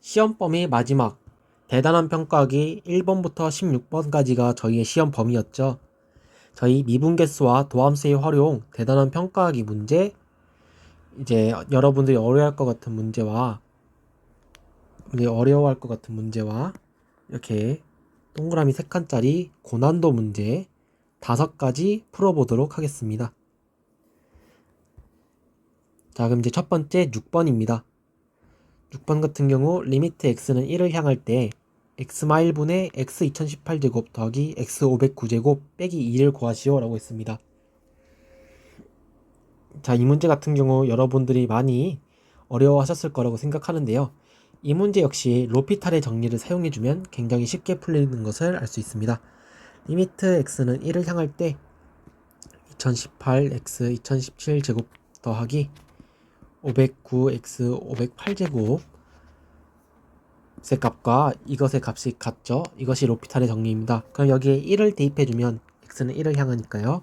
시험 범위 마지막 대단한 평가하기 1번부터 16번까지가 저희의 시험 범위였죠. 저희 미분계수와 도함수의 활용 대단한 평가하기 문제, 이제 여러분들이 어려워할 것 같은 문제와 이렇게 동그라미 3칸짜리 고난도 문제 5가지 풀어보도록 하겠습니다. 자, 그럼 이제 첫 번째 6번입니다. 6번 같은 경우 리미트 x는 1을 향할 때 x-1분의 x 2018제곱 더하기 x 509제곱 빼기 2를 구하시오 라고 했습니다. 자, 이 문제 같은 경우 여러분들이 많이 어려워하셨을 거라고 생각하는데요. 이 문제 역시 로피탈의 정리를 사용해주면 굉장히 쉽게 풀리는 것을 알 수 있습니다. 리미트 x는 1을 향할 때 2018 x 2017제곱 더하기 509 x 508제곱 의 값과 이것의 값이 같죠. 이것이 로피탈의 정리입니다. 그럼 여기에 1을 대입해주면 x는 1을 향하니까요.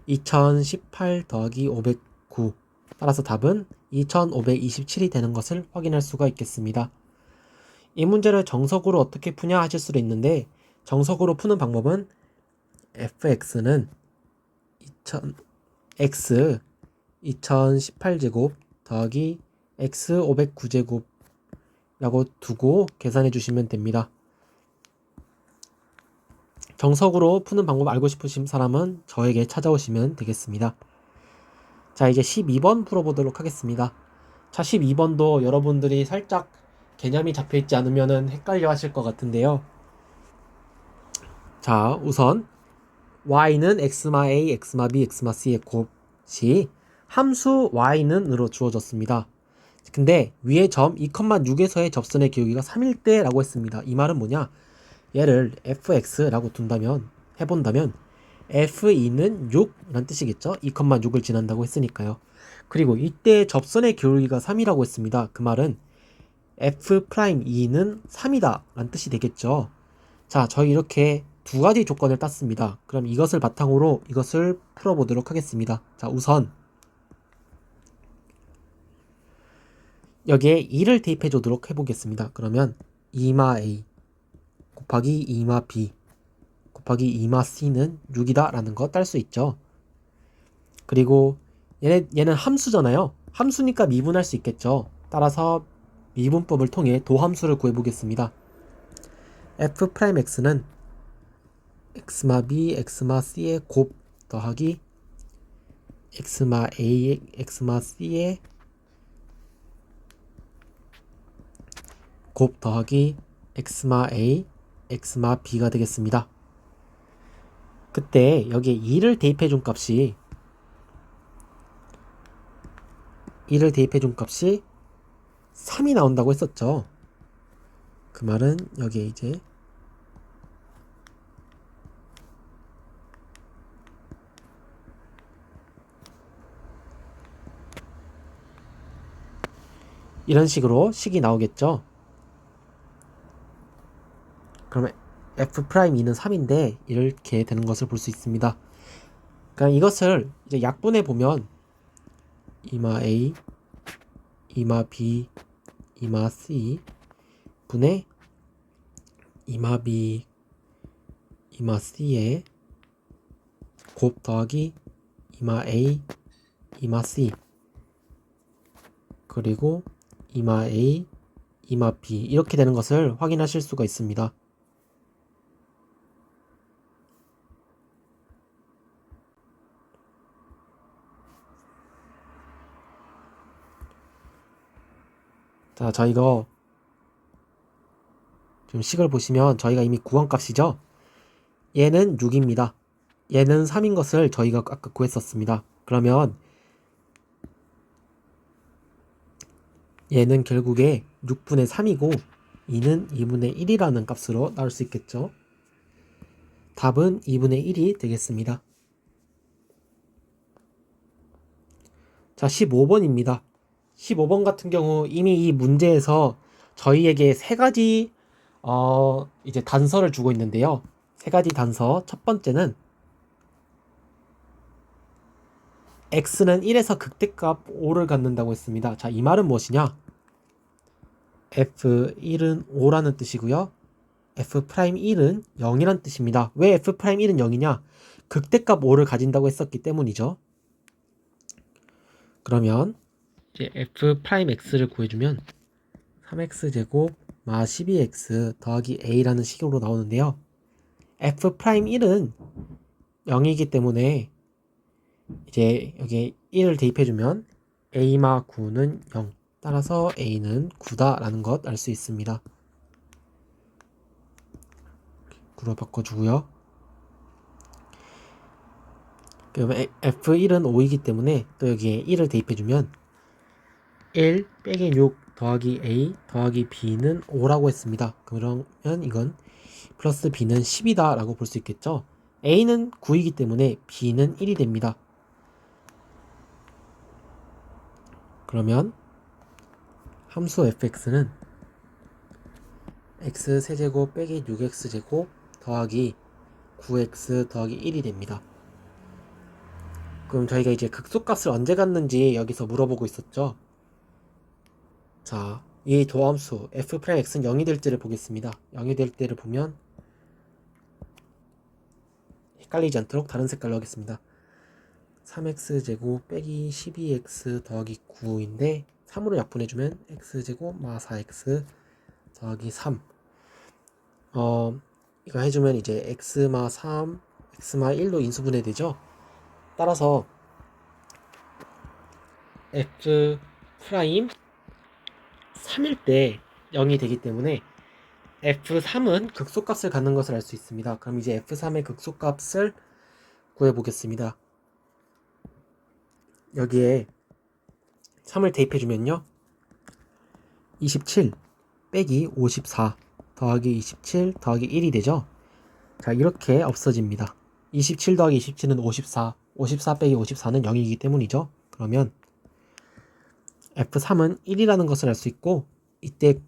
2018 더하기 509 따라서 답은 2527이 되는 것을 확인할 수가 있겠습니다. 이 문제를 정석으로 어떻게 푸냐 하실 수도 있는데 정석으로 푸는 방법은 fx는 x 2018제곱 더하기 x 509제곱 라고 두고 계산해 주시면 됩니다. 정석으로 푸는 방법 알고 싶으신 사람은 저에게 찾아오시면 되겠습니다. 자, 이제 12번 풀어보도록 하겠습니다. 자, 12번도 여러분들이 살짝 개념이 잡혀있지 않으면 헷갈려 하실 것 같은데요. 자, 우선 y는 x마-a, x마-b, x마-c의 곱이 함수 y는 으로 주어졌습니다. 근데 위에 점 2,6에서의 접선의 기울기가 3일 때 라고 했습니다. 이 말은 뭐냐? 얘를 fx라고 해본다면 f2는 6이란 뜻이겠죠? 2,6을 지난다고 했으니까요. 그리고 이때 접선의 기울기가 3이라고 했습니다. 그 말은 f'2는 3이다 라는 뜻이 되겠죠. 자, 저희 이렇게 두 가지 조건을 땄습니다. 그럼 이것을 바탕으로 이것을 풀어보도록 하겠습니다. 자, 우선 여기에 2를 대입해 주도록 해보겠습니다. 그러면 2마 a 곱하기 2마 b 곱하기 2마 c는 6이다 라는 거 딸 수 있죠. 그리고 얘는 함수잖아요. 함수니까 미분할 수 있겠죠. 따라서 미분법을 통해 도함수를 구해보겠습니다. f'x는 x마 b, x마 c의 곱 더하기 x마 a, x마 c의 곱 더하기 x마 a, x마 b가 되겠습니다. 그때 여기에 2를 대입해준 값이 3이 나온다고 했었죠. 그 말은 여기에 이제 이런 식으로 식이 나오겠죠. 그러면 f'2는 3인데 이렇게 되는 것을 볼 수 있습니다. 그럼 이것을 이제 약분해 보면 2마 a, 2마 b, 2마 c 분의 2마 b, 2마 c의 곱 더하기 2마 a, 2마 c 그리고 2마 a, 2마 b 이렇게 되는 것을 확인하실 수가 있습니다. 자, 저 이거 지금 식을 보시면 저희가 이미 구한 값이죠. 얘는 6입니다. 얘는 3인 것을 저희가 아까 구했었습니다. 그러면 얘는 결국에 6분의 3이고 2는 2분의 1이라는 값으로 나올 수 있겠죠. 답은 2분의 1이 되겠습니다. 자, 15번입니다. 15번 같은 경우 이미 이 문제에서 저희에게 세 가지 이제 단서를 주고 있는데요. 세 가지 단서. 첫 번째는 x는 1에서 극대값 5를 갖는다고 했습니다. 자, 이 말은 무엇이냐? F1은 5라는 뜻이고요. F'1은 0이란 뜻입니다. 왜 F'1은 0이냐? 극대값 5를 가진다고 했었기 때문이죠. 그러면 이제 F'X를 구해주면 3X제곱 마 12X 더하기 A라는 식으로 나오는데요. F'X은 0이기 때문에 이제 여기 1을 대입해주면 A마 9는 0. 따라서 A는 9다 라는 것 알 수 있습니다. 9로 바꿔주고요. 그러면 F1은 5이기 때문에 또 여기에 1을 대입해주면 1 빼기 6 더하기 A 더하기 B는 5라고 했습니다. 그러면 이건 플러스 B는 10이다 라고 볼 수 있겠죠. A는 9이기 때문에 B는 1이 됩니다. 그러면 함수 fx는 x세제곱 빼기 6x제곱 더하기 9x 더하기 1이 됩니다. 그럼 저희가 이제 극소값을 언제 갖는지 여기서 물어보고 있었죠. 자, 이 도함수 f'x는 0이 될 때를 보겠습니다. 0이 될 때를 보면 헷갈리지 않도록 다른 색깔로 하겠습니다. 3x제곱 빼기 12x 더하기 9인데 3으로 약분해주면 x제곱 마 4x 더하기 3 이거 해주면 이제 x마 3, x마 1로 인수분해 되죠. 따라서 f 프라임 3일 때 0이 되기 때문에 f3은 극소값을 갖는 것을 알 수 있습니다. 그럼 이제 f3의 극소값을 구해보겠습니다. 여기에 3을 대입해주면요 27 빼기 54 더하기 27 더하기 1이 되죠. 자, 이렇게 없어집니다. 27 더하기 27은 54 54 빼기 54는 0이기 때문이죠. 그러면 f3은 1이라는 것을 알 수 있고, 이때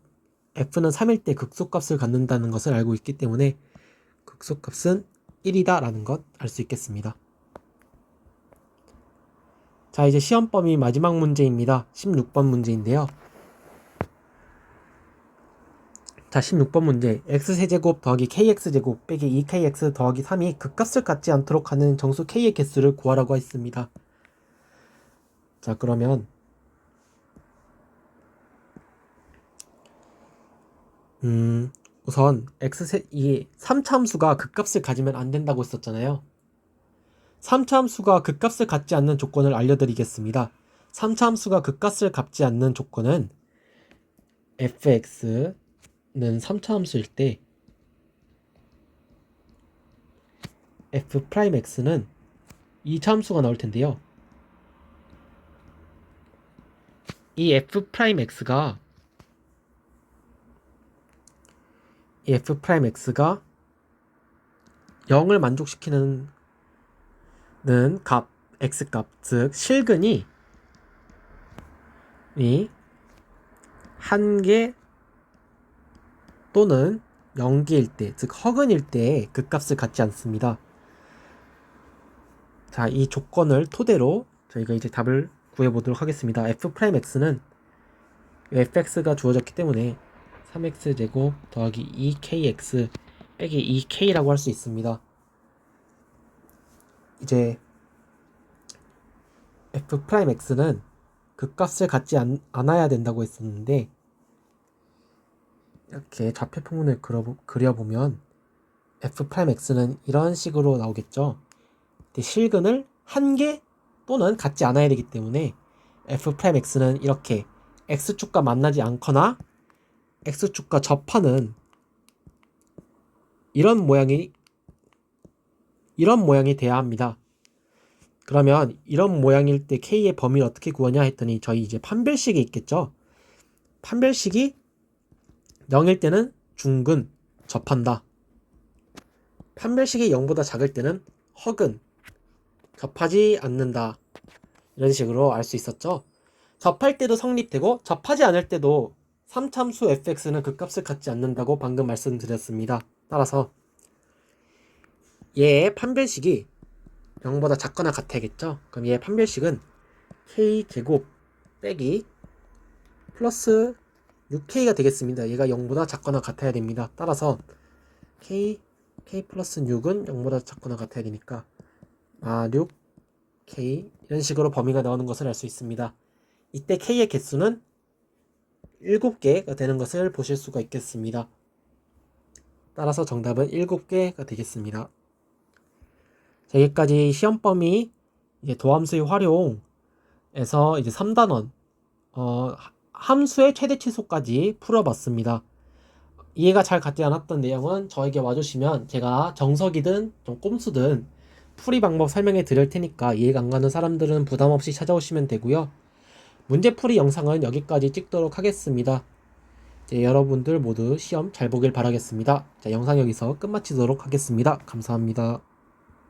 f는 3일 때 극소값을 갖는다는 것을 알고 있기 때문에 극소값은 1이다 라는 것 알 수 있겠습니다. 자, 이제 시험 범위 마지막 문제입니다. 16번 문제인데요. 자, 16번 문제. x세제곱 더하기 kx제곱 빼기 2kx 더하기 3이 극값을 갖지 않도록 하는 정수 k의 개수를 구하라고 했습니다. 자, 그러면 우선 이 3차함수가 극값을 가지면 안 된다고 했었잖아요. 3차함수가 극값을 갖지 않는 조건을 알려드리겠습니다. 3차함수가 극값을 갖지 않는 조건은 fx는 3차함수일 때 f'x는 2차함수가 나올 텐데요. 이 f'x가 0을 만족시키는 값, x값, 즉 실근이 1개 또는 0개일 때, 즉 허근일 때 극값을 갖지 않습니다. 자, 이 조건을 토대로 저희가 이제 답을 구해보도록 하겠습니다. f'x는 fx가 주어졌기 때문에 3x제곱 더하기 2kx 빼기 2k라고 할 수 있습니다. 이제 f'x는 극값을 갖지 않아야 된다고 했었는데, 이렇게 좌표평면을 그려보면 f'x는 이런 식으로 나오겠죠. 실근을 1개 또는 갖지 않아야 되기 때문에 f'x는 이렇게 x축과 만나지 않거나 x축과 접하는 이런 모양이 돼야 합니다. 그러면 이런 모양일 때 k의 범위를 어떻게 구하냐 했더니 저희 이제 판별식이 있겠죠. 판별식이 0일 때는 중근, 접한다. 판별식이 0보다 작을 때는 허근, 접하지 않는다. 이런 식으로 알 수 있었죠. 접할 때도 성립되고 접하지 않을 때도 3참수 fx는 극값을 갖지 않는다고 방금 말씀드렸습니다. 따라서 얘의 판별식이 0보다 작거나 같아야겠죠. 그럼 얘의 판별식은 k제곱 빼기 플러스 6K가 되겠습니다. 얘가 0보다 작거나 같아야 됩니다. 따라서 K 플러스 6은 0보다 작거나 같아야 되니까 6K 이런 식으로 범위가 나오는 것을 알 수 있습니다. 이때 K의 개수는 7개가 되는 것을 보실 수가 있겠습니다. 따라서 정답은 7개가 되겠습니다. 자, 여기까지 시험 범위 이제 도함수의 활용에서 이제 3단원 함수의 최대 치수까지 풀어봤습니다. 이해가 잘 가지 않았던 내용은 저에게 와주시면 제가 정석이든 좀 꼼수든 풀이 방법 설명해 드릴 테니까 이해가 안 가는 사람들은 부담 없이 찾아오시면 되고요. 문제풀이 영상은 여기까지 찍도록 하겠습니다. 이제 여러분들 모두 시험 잘 보길 바라겠습니다. 자, 영상 여기서 끝마치도록 하겠습니다. 감사합니다.